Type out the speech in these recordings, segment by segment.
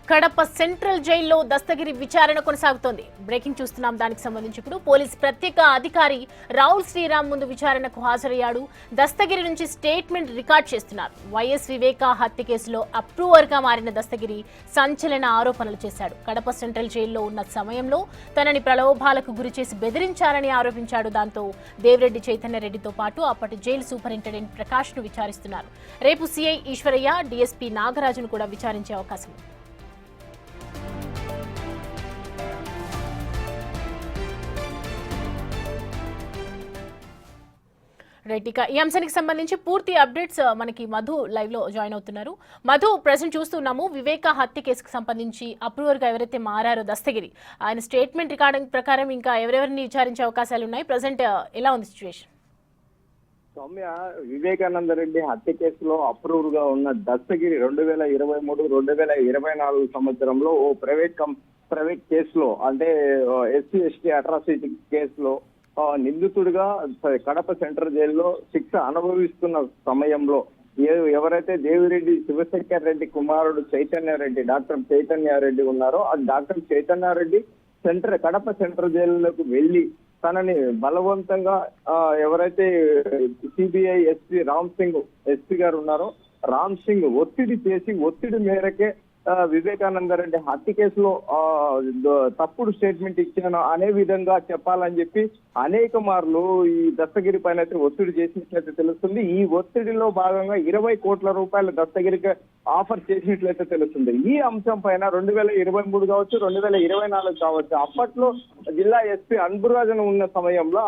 Kadapa central జైల్లో దస్తగిరి విచారణ కొనసాగుతోంది. బ్రేకింగ్ చూస్తున్నాం. దానికి సంబంధించి ఇప్పుడు పోలీస్ ప్రత్యేక అధికారి రావుల్ శ్రీరామ్ ముందు విచారణకు హాజరయ్యాడు. దస్తగిరి నుంచి స్టేట్మెంట్ రికార్డ్ చేస్తున్నారు. వైఎస్ వివేక హత్య కేసులో అప్రూవర్ గా మారిన దస్తగిరి సంచలన ఆరోపణలు చేశాడు. కడప సెంట్రల్ జైల్లో ఉన్న సమయంలో తనని ప్రలోభాలకు గురిచేసి బెదిరించారని ఆరోపించాడు. దాంతో దేవిరెడ్డి చైతన్యరెడ్డితో పాటు అప్పటి జైలు సూపరింటెండెంట్ ప్రకాష్ ను విచారిస్తున్నారు. రేపు సిఐ ఈశ్వరయ్య, డీఎస్పీ నాగరాజును కూడా విచారించే అవకాశం ఉంది. రైట్, ఇక ఈ అంశానికి సంబంధించి పూర్తి అప్డేట్స్ మనకి మధు లైవ్ లో జాయిన్ అవుతున్నారు. మధు, ప్రెసెంట్ చూస్తున్నాము వివేక హత్య కేసుకు సంబంధించి అప్రూవర్ గా ఎవరైతే మారారో దస్తగిరి, ఆయన స్టేట్మెంట్ రికార్డింగ్ ప్రకారం ఇంకా ఎవరెవరిని విచారించే అవకాశాలు ఉన్నాయి? ప్రెసెంట్ ఎలా ఉంది సిచ్యువేషన్? సౌమ్య, వివేకానంద రెడ్డి హత్య కేసులో అప్రూవర్ గా ఉన్న దస్తగిరి 2023-2024 సంవత్సరంలో ఓ ప్రైవేట్ కేసులో, అంటే SC/ST అట్రాసిటీ కేసులో నిందితుడిగా కడప సెంట్రల్ జైల్లో శిక్ష అనుభవిస్తున్న సమయంలో ఎవరైతే దేవిరెడ్డి శివశంకర్ రెడ్డి కుమారుడు చైతన్యారెడ్డి, డాక్టర్ చైతన్యారెడ్డి ఉన్నారో, ఆ డాక్టర్ చైతన్యారెడ్డి కడప సెంట్రల్ జైలులోకి వెళ్లి తనని బలవంతంగా ఎవరైతే సిబిఐ ఎస్పీ ఎస్పీ గారు ఉన్నారో రామ్ సింగ్ ఒత్తిడి మేరకే వివేకానంద రెడ్డి హత్య కేసులో తప్పుడు స్టేట్మెంట్ ఇచ్చాను అనే విధంగా చెప్పాలని చెప్పి అనేక మార్లు ఈ దస్తగిరి పైన అయితే ఒత్తిడి చేసినట్లయితే తెలుస్తుంది. ఈ ఒత్తిడిలో భాగంగా 20 కోట్ల రూపాయలు దస్తగిరికి ఆఫర్ చేసినట్లయితే తెలుస్తుంది. ఈ అంశం పైన 2023 కావచ్చు, 2024 కావచ్చు, అప్పట్లో జిల్లా ఎస్పీ అన్బురాజన్ ఉన్న సమయంలో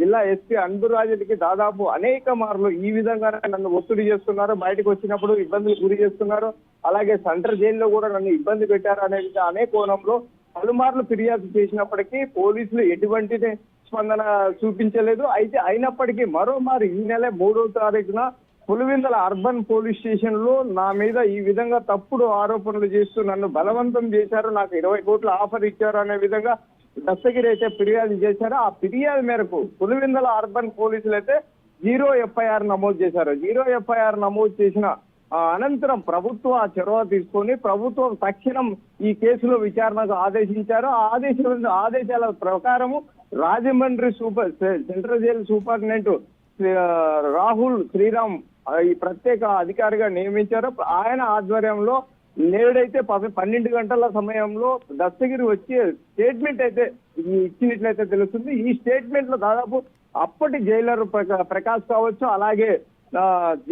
జిల్లా ఎస్పీ అన్బురాజన్కి దాదాపు అనేక మార్లు ఈ విధంగానే నన్ను ఒత్తిడి చేస్తున్నారు, బయటకు వచ్చినప్పుడు ఇబ్బందులు గురి చేస్తున్నారు, అలాగే సెంట్రల్ జైల్లో కూడా నన్ను ఇబ్బంది పెట్టారు అనే కోణంలో పలుమార్లు ఫిర్యాదు చేసినప్పటికీ పోలీసులు ఎటువంటి స్పందన చూపించలేదు. అయితే అయినప్పటికీ మరోమారు ఈ నెల 3వ తారీఖున పులివెందుల అర్బన్ పోలీస్ స్టేషన్ లో నా మీద ఈ విధంగా తప్పుడు ఆరోపణలు చేస్తూ నన్ను బలవంతం చేశారు, నాకు 20 కోట్ల ఆఫర్ ఇచ్చారు అనే విధంగా దస్తగిరి అయితే ఫిర్యాదు చేశారు. ఆ ఫిర్యాదు మేరకు పులివెందుల అర్బన్ పోలీసులు అయితే 0 FIR నమోదు చేశారు. 0 FIR నమోదు చేసిన అనంతరం ప్రభుత్వం ఆ చొరవ తీసుకొని ప్రభుత్వం తక్షణం ఈ కేసులో విచారణకు ఆదేశించారు. ఆదేశాల ప్రకారము Rajahmundry central jail superintendent Rahul Sriram ఈ ప్రత్యేక అధికారిగా నియమించారు. ఆయన ఆధ్వర్యంలో నేడైతే 12 గంటల సమయంలో దస్తగిరి వచ్చి స్టేట్మెంట్ అయితే ఇచ్చినట్లయితే తెలుస్తుంది. ఈ స్టేట్మెంట్ లో దాదాపు అప్పటి జైలర్ ప్రకాష్ కావచ్చు, అలాగే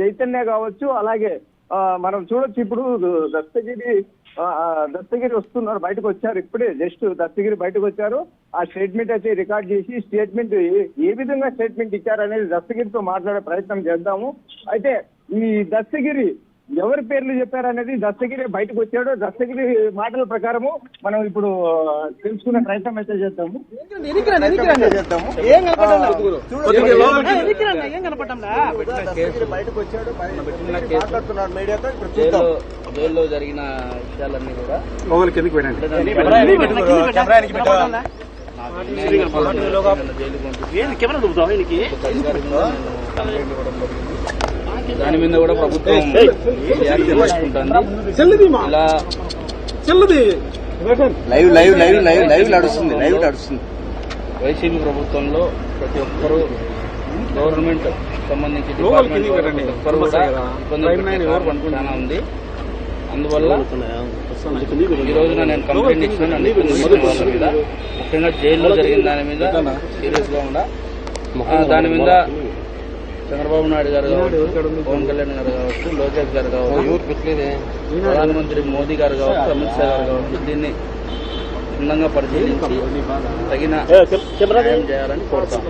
చైతన్య కావచ్చు, అలాగే మనం చూడొచ్చు ఇప్పుడు దస్తగిరి వస్తున్నారు, బయటకు వచ్చారు, ఇప్పుడే జస్ట్ దస్తగిరి బయటకు వచ్చారు. ఆ స్టేట్మెంట్ అయితే రికార్డ్ చేసి స్టేట్మెంట్ ఏ విధంగా స్టేట్మెంట్ ఇచ్చారనేది దస్తగిరితో మాట్లాడే ప్రయత్నం చేద్దాము. అయితే ఈ దస్తగిరి ఎవరి పేర్లు చెప్పారనేది దస్తగిరి బయటకు వచ్చాడు. దస్తగిరి మాటల ప్రకారము మనం ఇప్పుడు తెలుసుకునే ప్రయత్నం అయితే చేద్దాము. బయటకు వచ్చాడు, జైల్లో జరిగిన విషయాలన్నీ కూడా దాని మీద కూడా ప్రభుత్వం వైసీపీ ప్రభుత్వంలో ప్రతి ఒక్కరూ గవర్నమెంట్ సంబంధించి డిపార్ట్మెంట్ ఒక్కరు కూడా ఇబ్బంది చాలా ఉంది. అందువల్ల ఈ రోజున నేను కంప్లైంట్ ఇచ్చిన వాళ్ళ మీద, ముఖ్యంగా జైల్లో జరిగిన దాని మీద సీరియస్ గా ఉండా, దాని మీద చంద్రబాబు నాయుడు గారు కావచ్చు, పవన్ కళ్యాణ్ గారు కావచ్చు, లోకేష్ గారు కావచ్చు, ప్రధానమంత్రి మోదీ గారు కావచ్చు, అమిత్ షా గారు కావచ్చు, దీన్ని క్షుణ్ణంగా పరిశీలించి తగిన సహాయం చేయాలని కోరుతాం.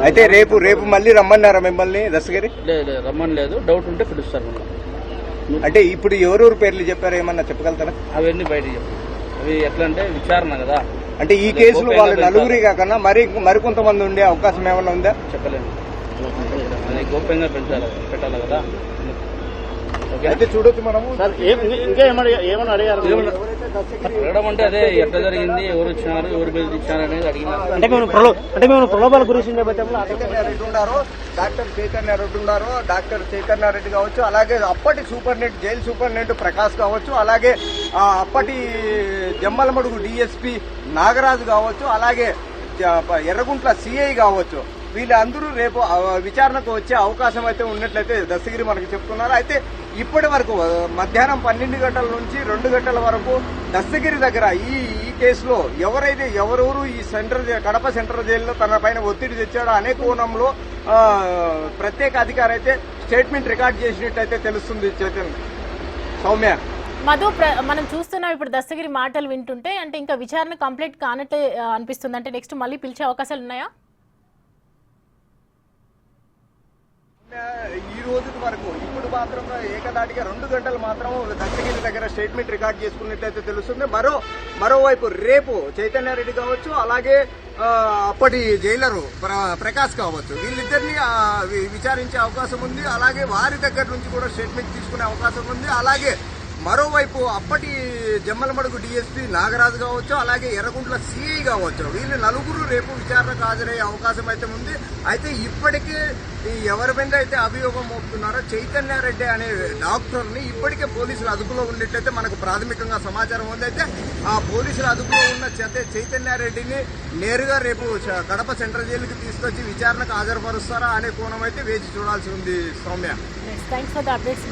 అయితే రేపు మళ్ళీ రమ్మన్నారా మిమ్మల్ని దస్తగిరి? లేదు, రమ్మని లేదు, డౌట్ ఉంటే పిలుస్తారు. అంటే ఇప్పుడు ఎవరెవరు పేర్లు చెప్పారు, ఏమన్నా చెప్పగలుగుతారా? అవన్నీ బయట చెప్పారు. అవి ఎట్లా అంటే విచారణ కదా. అంటే ఈ కేసులో వాళ్ళు నలుగురి కాకుండా మరికొంతమంది ఉండే అవకాశం ఏమన్నా ఉందా? చెప్పలేము, అది గోప్యంగా పెట్టాలి కదా. అయితే చూడొచ్చు మనము. ఇంకా ఏమన్నా అడిగారు? అడగడం అంటే అదే ఎట్లా జరిగింది, ఎవరు వచ్చినారు, ఎవరు బెదిరించారు అనేది అడిగినారు. అంటే మేము ప్రలోభాల గురించి నేపథ్యంలో రెడ్డి ఉన్నారు, డాక్టర్ చైతన్య రెడ్డి ఉన్నారు. డాక్టర్ చైతన్య రెడ్డి కావచ్చు, అలాగే అప్పటి సూపరింటెండెంట్, జైలు సూపరింటెండెంట్ ప్రకాష్ కావచ్చు, అలాగే అప్పటి జమ్మలమడుగు డిఎస్పీ నాగరాజు కావచ్చు, అలాగే ఎర్రగుంట్ల సిఐ కావచ్చు, వీళ్ళందరూ రేపు విచారణకు వచ్చే అవకాశం అయితే ఉన్నట్లయితే దస్తగిరి మనకి చెప్తున్నారు. అయితే ఇప్పటి వరకు మధ్యాహ్నం 12 గంటల నుంచి 2 గంటల వరకు దస్తగిరి దగ్గర ఈ కేసులో ఎవరెవరు ఈ కడప సెంట్రల్ జైల్లో తన పైన ఒత్తిడి తెచ్చాడో అనే కోణంలో ప్రత్యేక అధికారి అయితే స్టేట్మెంట్ రికార్డ్ చేసినట్టయితే తెలుస్తుంది. చైతన్య, సౌమ్య, మధు, మనం చూస్తున్నాం ఇప్పుడు దస్తగిరి మాటలు వింటుంటే, అంటే ఇంకా విచారణ కంప్లీట్ కానట్టే అనిపిస్తుంది. అంటే నెక్స్ట్ మళ్ళీ పిలిచే అవకాశాలు ఉన్నాయా? ఈ రోజు వరకు ఇప్పుడు మాత్రం ఏకదాటిగా 2 గంటలు మాత్రం దస్తగిరి దగ్గర స్టేట్మెంట్ రికార్డ్ చేసుకున్నట్టయితే తెలుస్తుంది. మరోవైపు రేపు చైతన్య రెడ్డి కావచ్చు, అలాగే అప్పటి జైలరు ప్రకాష్ కావచ్చు, వీళ్ళిద్దరిని విచారించే అవకాశం ఉంది. అలాగే వారి దగ్గర నుంచి కూడా స్టేట్మెంట్ తీసుకునే అవకాశం ఉంది. అలాగే మరోవైపు అప్పటి జమ్మలమడుగు డిఎస్పీ నాగరాజు కావచ్చు, అలాగే ఎర్రగుంట్ల సిఐ కావచ్చు, వీళ్ళు నలుగురు రేపు విచారణకు హాజరయ్యే అవకాశం అయితే ఉంది. అయితే ఇప్పటికే ఎవరి మీద అయితే అభియోగం మోపుతున్నారో చైతన్య రెడ్డి అనే డాక్టర్ని ఇప్పటికే పోలీసులు అదుపులో ఉన్నట్లయితే మనకు ప్రాథమికంగా సమాచారం ఉంది. అయితే ఆ పోలీసుల అదుపులో ఉన్న చైతన్య రెడ్డిని నేరుగా రేపు కడప సెంట్రల్ జైలుకి తీసుకొచ్చి విచారణకు హాజరుపరుస్తారా అనే కోణం అయితే వేచి చూడాల్సి ఉంది. Soumya, thanks for the updates.